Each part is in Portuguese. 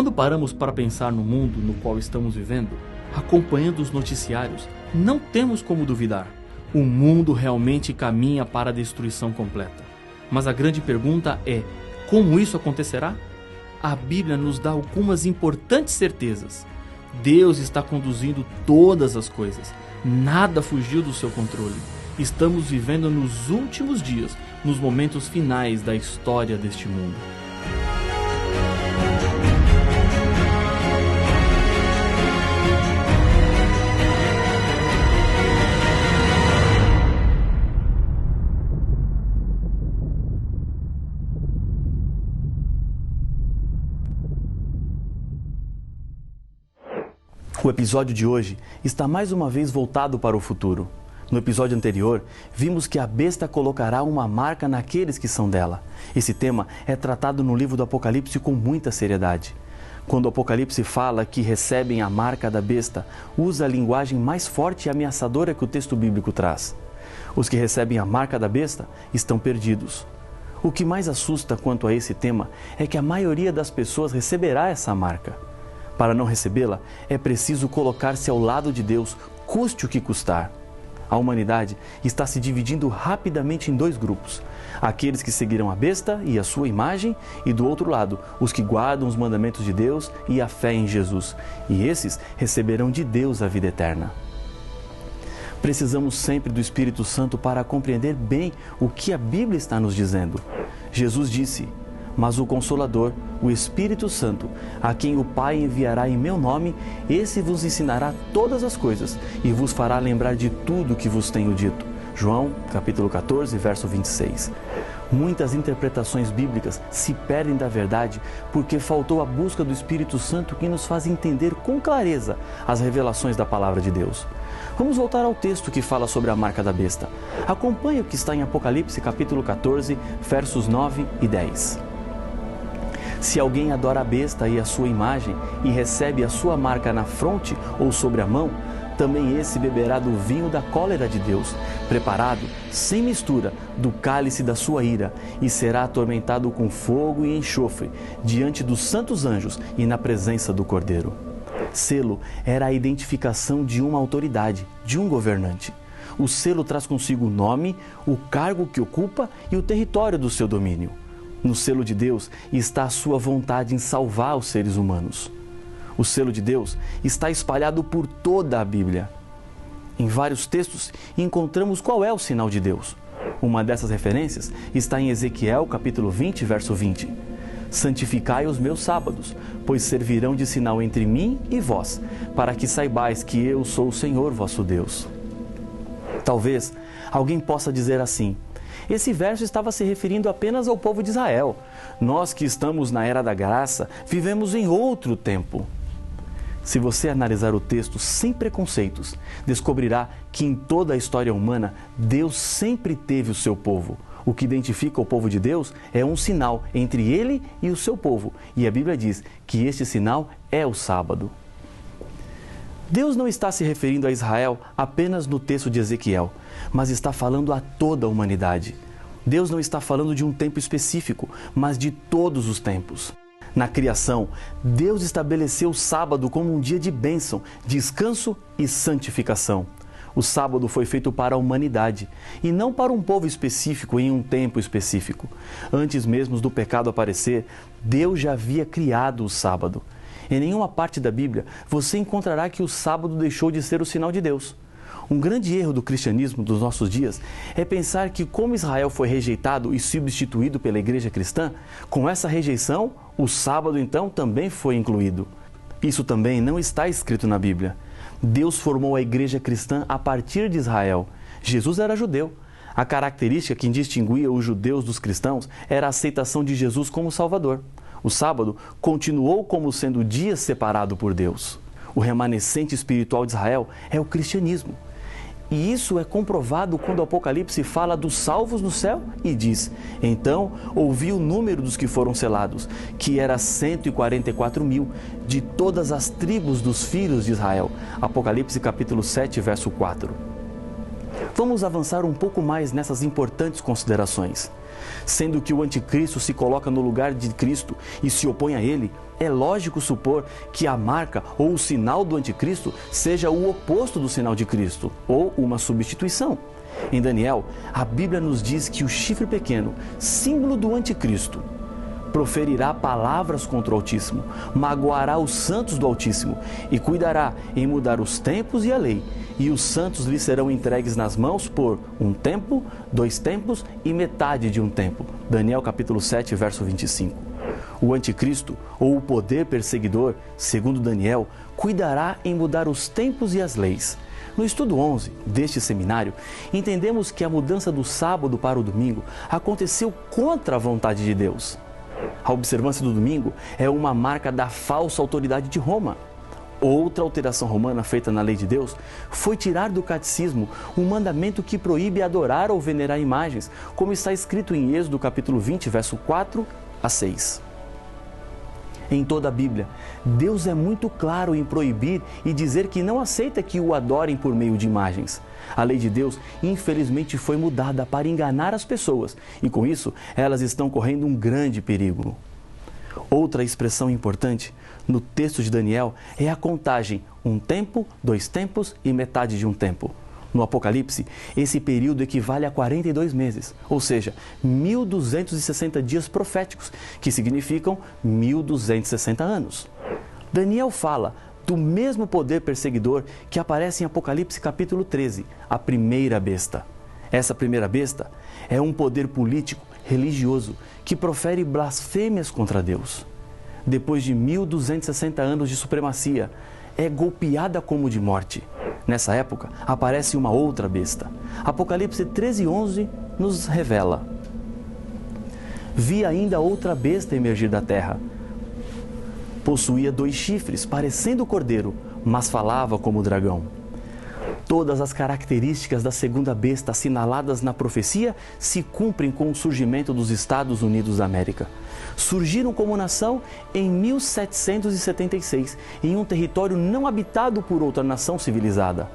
Quando paramos para pensar no mundo no qual estamos vivendo, acompanhando os noticiários, não temos como duvidar. O mundo realmente caminha para a destruição completa. Mas a grande pergunta é: como isso acontecerá? A Bíblia nos dá algumas importantes certezas. Deus está conduzindo todas as coisas. Nada fugiu do seu controle. Estamos vivendo nos últimos dias, nos momentos finais da história deste mundo. O episódio de hoje está mais uma vez voltado para o futuro. No episódio anterior, vimos que a besta colocará uma marca naqueles que são dela. Esse tema é tratado no livro do Apocalipse com muita seriedade. Quando o Apocalipse fala que recebem a marca da besta, usa a linguagem mais forte e ameaçadora que o texto bíblico traz. Os que recebem a marca da besta estão perdidos. O que mais assusta quanto a esse tema é que a maioria das pessoas receberá essa marca. Para não recebê-la, é preciso colocar-se ao lado de Deus, custe o que custar. A humanidade está se dividindo rapidamente em dois grupos: aqueles que seguirão a besta e a sua imagem, e do outro lado, os que guardam os mandamentos de Deus e a fé em Jesus. E esses receberão de Deus a vida eterna. Precisamos sempre do Espírito Santo para compreender bem o que a Bíblia está nos dizendo. Jesus disse: "Mas o Consolador, o Espírito Santo, a quem o Pai enviará em meu nome, esse vos ensinará todas as coisas e vos fará lembrar de tudo que vos tenho dito." João, capítulo 14, verso 26. Muitas interpretações bíblicas se perdem da verdade porque faltou a busca do Espírito Santo que nos faz entender com clareza as revelações da Palavra de Deus. Vamos voltar ao texto que fala sobre a marca da besta. Acompanhe o que está em Apocalipse, capítulo 14, versos 9 e 10. Se alguém adora a besta e a sua imagem e recebe a sua marca na fronte ou sobre a mão, também esse beberá do vinho da cólera de Deus, preparado, sem mistura, do cálice da sua ira, e será atormentado com fogo e enxofre, diante dos santos anjos e na presença do Cordeiro. Selo era a identificação de uma autoridade, de um governante. O selo traz consigo o nome, o cargo que ocupa e o território do seu domínio. No selo de Deus está a sua vontade em salvar os seres humanos. O selo de Deus está espalhado por toda a Bíblia. Em vários textos encontramos qual é o sinal de Deus. Uma dessas referências está em Ezequiel, capítulo 20, verso 20. "Santificai os meus sábados, pois servirão de sinal entre mim e vós, para que saibais que eu sou o Senhor vosso Deus." Talvez alguém possa dizer assim: esse verso estava se referindo apenas ao povo de Israel. Nós que estamos na Era da Graça, vivemos em outro tempo. Se você analisar o texto sem preconceitos, descobrirá que em toda a história humana, Deus sempre teve o seu povo. O que identifica o povo de Deus é um sinal entre ele e o seu povo. E a Bíblia diz que este sinal é o sábado. Deus não está se referindo a Israel apenas no texto de Ezequiel, mas está falando a toda a humanidade. Deus não está falando de um tempo específico, mas de todos os tempos. Na criação, Deus estabeleceu o sábado como um dia de bênção, descanso e santificação. O sábado foi feito para a humanidade e não para um povo específico em um tempo específico. Antes mesmo do pecado aparecer, Deus já havia criado o sábado. Em nenhuma parte da Bíblia você encontrará que o sábado deixou de ser o sinal de Deus. Um grande erro do cristianismo dos nossos dias é pensar que, como Israel foi rejeitado e substituído pela igreja cristã, com essa rejeição, o sábado então também foi incluído. Isso também não está escrito na Bíblia. Deus formou a igreja cristã a partir de Israel. Jesus era judeu. A característica que distinguia os judeus dos cristãos era a aceitação de Jesus como Salvador. O sábado continuou como sendo o dia separado por Deus. O remanescente espiritual de Israel é o cristianismo. E isso é comprovado quando o Apocalipse fala dos salvos no céu e diz: "Então ouvi o número dos que foram selados, que era 144.000, de todas as tribos dos filhos de Israel." Apocalipse capítulo 7, verso 4. Vamos avançar um pouco mais nessas importantes considerações. Sendo que o anticristo se coloca no lugar de Cristo e se opõe a ele, é lógico supor que a marca ou o sinal do anticristo seja o oposto do sinal de Cristo, ou uma substituição. Em Daniel, a Bíblia nos diz que o chifre pequeno, símbolo do anticristo, proferirá palavras contra o Altíssimo, magoará os santos do Altíssimo e cuidará em mudar os tempos e a lei. E os santos lhe serão entregues nas mãos por 1 tempo, 2 tempos e metade de 1 tempo. Daniel capítulo 7, verso 25. O anticristo, ou o poder perseguidor, segundo Daniel, cuidará em mudar os tempos e as leis. No estudo 11 deste seminário, entendemos que a mudança do sábado para o domingo aconteceu contra a vontade de Deus. A observância do domingo é uma marca da falsa autoridade de Roma. Outra alteração romana feita na lei de Deus foi tirar do catecismo um mandamento que proíbe adorar ou venerar imagens, como está escrito em Êxodo capítulo 20, verso 4 a 6. Em toda a Bíblia, Deus é muito claro em proibir e dizer que não aceita que o adorem por meio de imagens. A lei de Deus, infelizmente, foi mudada para enganar as pessoas e, com isso, elas estão correndo um grande perigo. Outra expressão importante no texto de Daniel é a contagem 1 tempo, 2 tempos e metade de 1 tempo. No Apocalipse, esse período equivale a 42 meses, ou seja, 1.260 dias proféticos, que significam 1.260 anos. Daniel fala do mesmo poder perseguidor que aparece em Apocalipse capítulo 13, a primeira besta. Essa primeira besta é um poder político, religioso, que profere blasfêmias contra Deus. Depois de 1.260 anos de supremacia, é golpeada como de morte. Nessa época, aparece uma outra besta. Apocalipse 13:11 nos revela: Vi ainda outra besta emergir da terra. Possuía 2 chifres, parecendo cordeiro, mas falava como dragão. Todas as características da segunda besta assinaladas na profecia se cumprem com o surgimento dos Estados Unidos da América. Surgiram como nação em 1776, em um território não habitado por outra nação civilizada.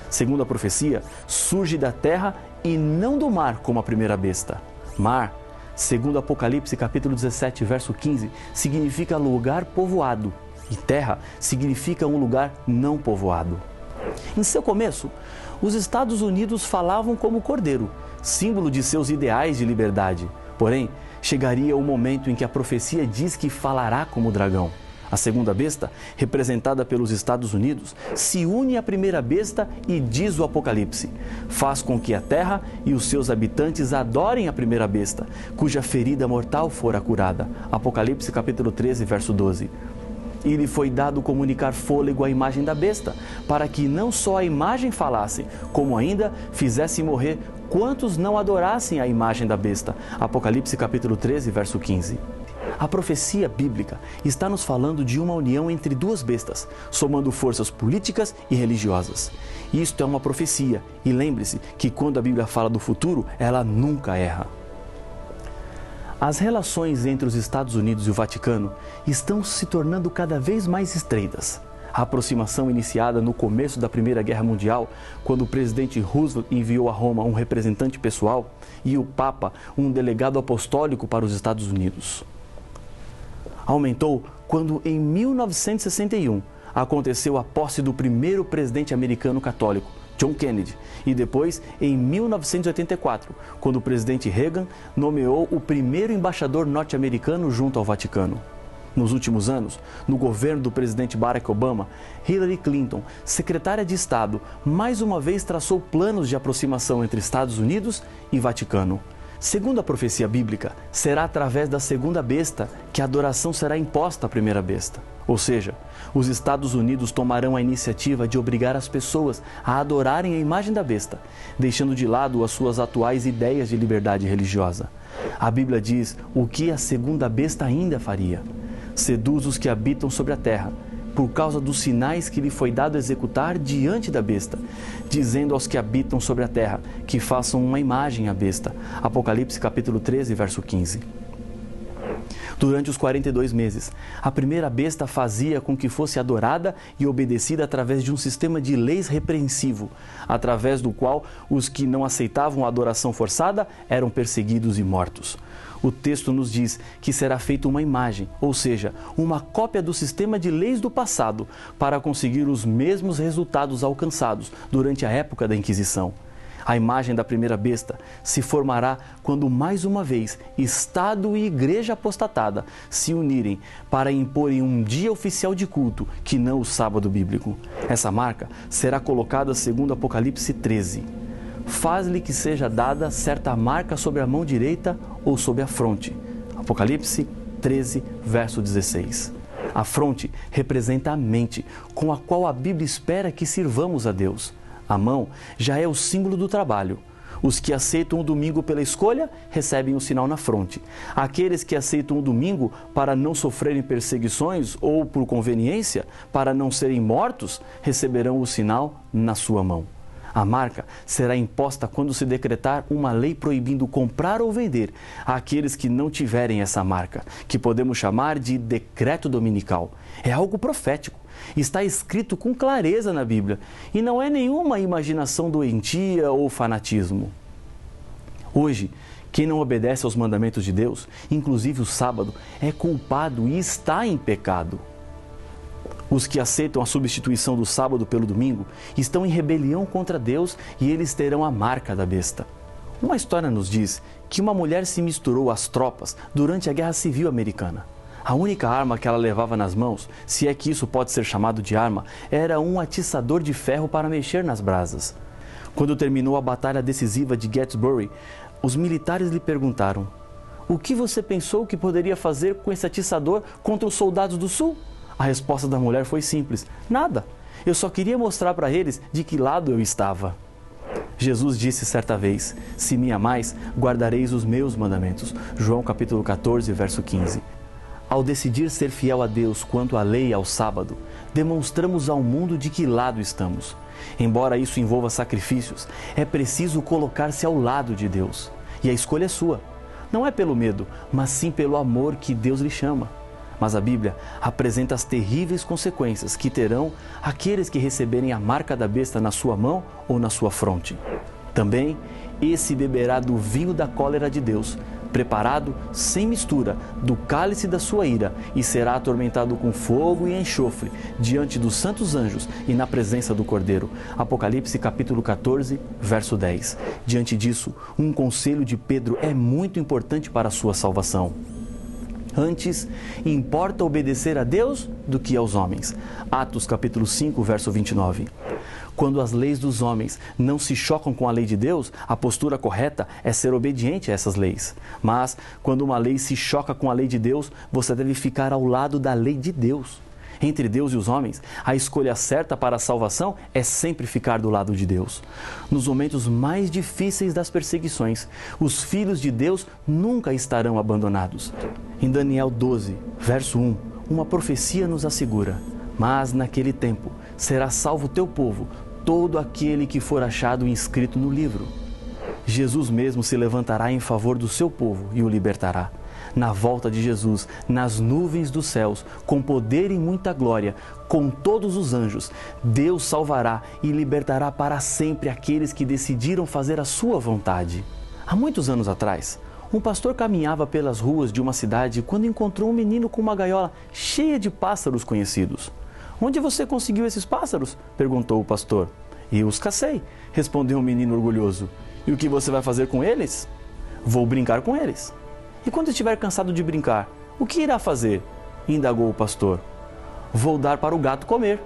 Segundo a profecia, surge da terra e não do mar como a primeira besta. Mar, segundo Apocalipse capítulo 17, verso 15, significa lugar povoado, e terra significa um lugar não povoado. Em seu começo, os Estados Unidos falavam como cordeiro, símbolo de seus ideais de liberdade. Porém, chegaria o momento em que a profecia diz que falará como dragão. A segunda besta, representada pelos Estados Unidos, se une à primeira besta e diz o Apocalipse: faz com que a terra e os seus habitantes adorem a primeira besta, cuja ferida mortal fora curada. Apocalipse capítulo 13, verso 12. E lhe foi dado comunicar fôlego à imagem da besta, para que não só a imagem falasse, como ainda fizesse morrer quantos não adorassem a imagem da besta. Apocalipse capítulo 13, verso 15. A profecia bíblica está nos falando de uma união entre 2 bestas, somando forças políticas e religiosas. Isto é uma profecia, e lembre-se que quando a Bíblia fala do futuro, ela nunca erra. As relações entre os Estados Unidos e o Vaticano estão se tornando cada vez mais estreitas. A aproximação iniciada no começo da Primeira Guerra Mundial, quando o presidente Roosevelt enviou a Roma um representante pessoal e o Papa um delegado apostólico para os Estados Unidos. Aumentou quando, em 1961, aconteceu a posse do primeiro presidente americano católico, John Kennedy, e depois, em 1984, quando o presidente Reagan nomeou o primeiro embaixador norte-americano junto ao Vaticano. Nos últimos anos, no governo do presidente Barack Obama, Hillary Clinton, secretária de Estado, mais uma vez traçou planos de aproximação entre Estados Unidos e Vaticano. Segundo a profecia bíblica, será através da segunda besta que a adoração será imposta à primeira besta. Ou seja, os Estados Unidos tomarão a iniciativa de obrigar as pessoas a adorarem a imagem da besta, deixando de lado as suas atuais ideias de liberdade religiosa. A Bíblia diz o que a segunda besta ainda faria: seduz os que habitam sobre a terra, por causa dos sinais que lhe foi dado executar diante da besta, dizendo aos que habitam sobre a terra que façam uma imagem à besta. Apocalipse capítulo 13, verso 15. Durante os 42 meses, a primeira besta fazia com que fosse adorada e obedecida através de um sistema de leis repreensivo, através do qual os que não aceitavam a adoração forçada eram perseguidos e mortos. O texto nos diz que será feita uma imagem, ou seja, uma cópia do sistema de leis do passado, para conseguir os mesmos resultados alcançados durante a época da Inquisição. A imagem da primeira besta se formará quando mais uma vez Estado e Igreja apostatada se unirem para imporem um dia oficial de culto que não o sábado bíblico. Essa marca será colocada segundo Apocalipse 13. Faz-lhe que seja dada certa marca sobre a mão direita ou sobre a fronte. Apocalipse 13, verso 16. A fronte representa a mente, com a qual a Bíblia espera que sirvamos a Deus. A mão já é o símbolo do trabalho. Os que aceitam o domingo pela escolha recebem o sinal na fronte. Aqueles que aceitam o domingo para não sofrerem perseguições ou por conveniência, para não serem mortos, receberão o sinal na sua mão. A marca será imposta quando se decretar uma lei proibindo comprar ou vender àqueles que não tiverem essa marca, que podemos chamar de decreto dominical. É algo profético. Está escrito com clareza na Bíblia e não é nenhuma imaginação doentia ou fanatismo. Hoje, quem não obedece aos mandamentos de Deus, inclusive o sábado, é culpado e está em pecado. Os que aceitam a substituição do sábado pelo domingo estão em rebelião contra Deus e eles terão a marca da besta. Uma história nos diz que uma mulher se misturou às tropas durante a Guerra Civil Americana. A única arma que ela levava nas mãos, se é que isso pode ser chamado de arma, era um atiçador de ferro para mexer nas brasas. Quando terminou a batalha decisiva de Gettysburg, os militares lhe perguntaram: "O que você pensou que poderia fazer com esse atiçador contra os soldados do Sul?" A resposta da mulher foi simples: "Nada. Eu só queria mostrar para eles de que lado eu estava." Jesus disse certa vez: "Se me amais, guardareis os meus mandamentos." João capítulo 14, verso 15. Ao decidir ser fiel a Deus quanto à lei e ao sábado, demonstramos ao mundo de que lado estamos. Embora isso envolva sacrifícios, é preciso colocar-se ao lado de Deus. E a escolha é sua. Não é pelo medo, mas sim pelo amor que Deus lhe chama. Mas a Bíblia apresenta as terríveis consequências que terão aqueles que receberem a marca da besta na sua mão ou na sua fronte. Também, esse beberá do vinho da cólera de Deus, preparado sem mistura do cálice da sua ira, e será atormentado com fogo e enxofre diante dos santos anjos e na presença do Cordeiro. Apocalipse capítulo 14, verso 10. Diante disso, um conselho de Pedro é muito importante para a sua salvação. Antes, importa obedecer a Deus do que aos homens. Atos capítulo 5, verso 29. Quando as leis dos homens não se chocam com a lei de Deus, a postura correta é ser obediente a essas leis. Mas, quando uma lei se choca com a lei de Deus, você deve ficar ao lado da lei de Deus. Entre Deus e os homens, a escolha certa para a salvação é sempre ficar do lado de Deus. Nos momentos mais difíceis das perseguições, os filhos de Deus nunca estarão abandonados. Em Daniel 12, verso 1, uma profecia nos assegura: "Mas naquele tempo será salvo o teu povo, todo aquele que for achado inscrito no livro." Jesus mesmo se levantará em favor do seu povo e o libertará. Na volta de Jesus, nas nuvens dos céus, com poder e muita glória, com todos os anjos, Deus salvará e libertará para sempre aqueles que decidiram fazer a sua vontade. Há muitos anos atrás, um pastor caminhava pelas ruas de uma cidade quando encontrou um menino com uma gaiola cheia de pássaros conhecidos. "Onde você conseguiu esses pássaros?" perguntou o pastor. "Eu os cacei", respondeu o menino orgulhoso. "E o que você vai fazer com eles?" "Vou brincar com eles." "E quando estiver cansado de brincar, o que irá fazer?" indagou o pastor. "Vou dar para o gato comer."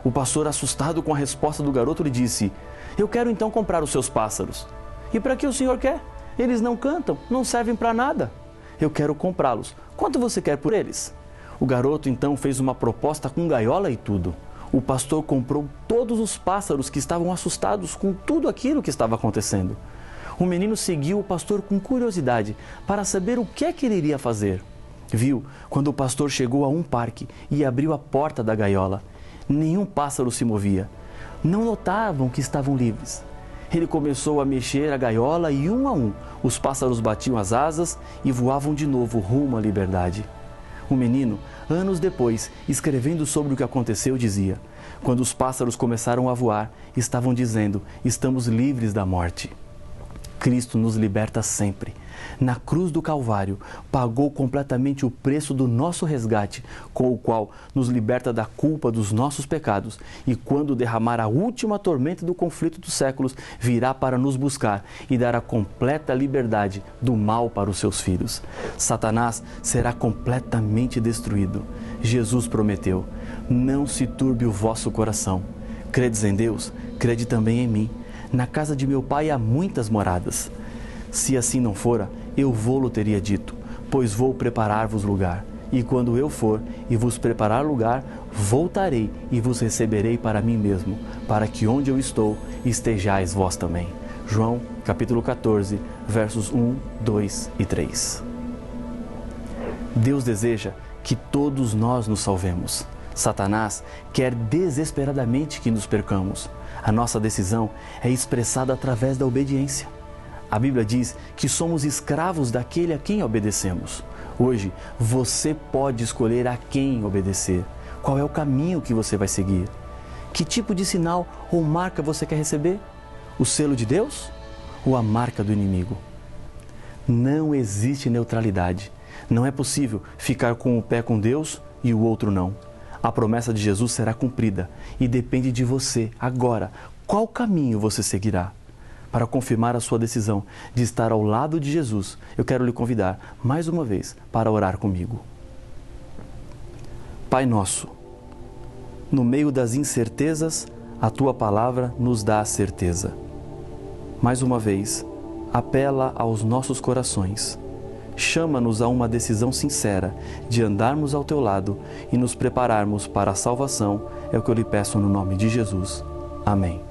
O pastor, assustado com a resposta do garoto, lhe disse: "Eu quero então comprar os seus pássaros." "E para que o senhor quer? Eles não cantam, não servem para nada." "Eu quero comprá-los. Quanto você quer por eles?" O garoto então fez uma proposta com gaiola e tudo. O pastor comprou todos os pássaros que estavam assustados com tudo aquilo que estava acontecendo. O menino seguiu o pastor com curiosidade para saber o que é que ele iria fazer. Viu quando o pastor chegou a um parque e abriu a porta da gaiola. Nenhum pássaro se movia. Não notavam que estavam livres. Ele começou a mexer a gaiola e, um a um, os pássaros batiam as asas e voavam de novo rumo à liberdade. Um menino, anos depois, escrevendo sobre o que aconteceu, dizia: quando os pássaros começaram a voar, estavam dizendo: estamos livres da morte. Cristo nos liberta sempre. Na cruz do Calvário, pagou completamente o preço do nosso resgate, com o qual nos liberta da culpa dos nossos pecados, e quando derramar a última tormenta do conflito dos séculos, virá para nos buscar e dar a completa liberdade do mal para os seus filhos. Satanás será completamente destruído. Jesus prometeu: não se turbe o vosso coração. Credes em Deus? Crede também em mim. Na casa de meu Pai há muitas moradas. Se assim não fora, eu vou-lo teria dito, pois vou preparar-vos lugar. E quando eu for e vos preparar lugar, voltarei e vos receberei para mim mesmo, para que onde eu estou, estejais vós também. João, capítulo 14, versos 1, 2 e 3. Deus deseja que todos nós nos salvemos. Satanás quer desesperadamente que nos percamos. A nossa decisão é expressada através da obediência. A Bíblia diz que somos escravos daquele a quem obedecemos. Hoje, você pode escolher a quem obedecer. Qual é o caminho que você vai seguir? Que tipo de sinal ou marca você quer receber? O selo de Deus ou a marca do inimigo? Não existe neutralidade. Não é possível ficar com um pé com Deus e o outro não. A promessa de Jesus será cumprida e depende de você agora. Qual caminho você seguirá? Para confirmar a sua decisão de estar ao lado de Jesus, eu quero lhe convidar mais uma vez para orar comigo. Pai nosso, no meio das incertezas, a Tua palavra nos dá a certeza. Mais uma vez, apela aos nossos corações. Chama-nos a uma decisão sincera de andarmos ao Teu lado e nos prepararmos para a salvação, é o que eu lhe peço no nome de Jesus. Amém.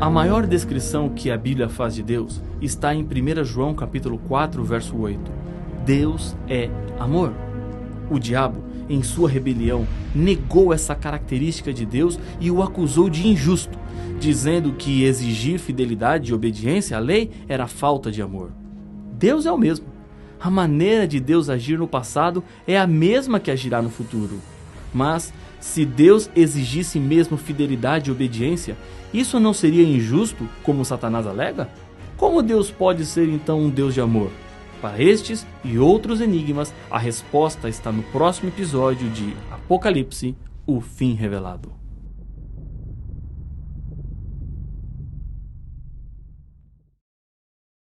A maior descrição que a Bíblia faz de Deus está em 1 João capítulo 4, verso 8. Deus é amor. O diabo, em sua rebelião, negou essa característica de Deus e o acusou de injusto, dizendo que exigir fidelidade e obediência à lei era falta de amor. Deus é o mesmo. A maneira de Deus agir no passado é a mesma que agirá no futuro. Mas, se Deus exigisse mesmo fidelidade e obediência, isso não seria injusto, como Satanás alega? Como Deus pode ser então um Deus de amor? Para estes e outros enigmas, a resposta está no próximo episódio de Apocalipse, o fim revelado.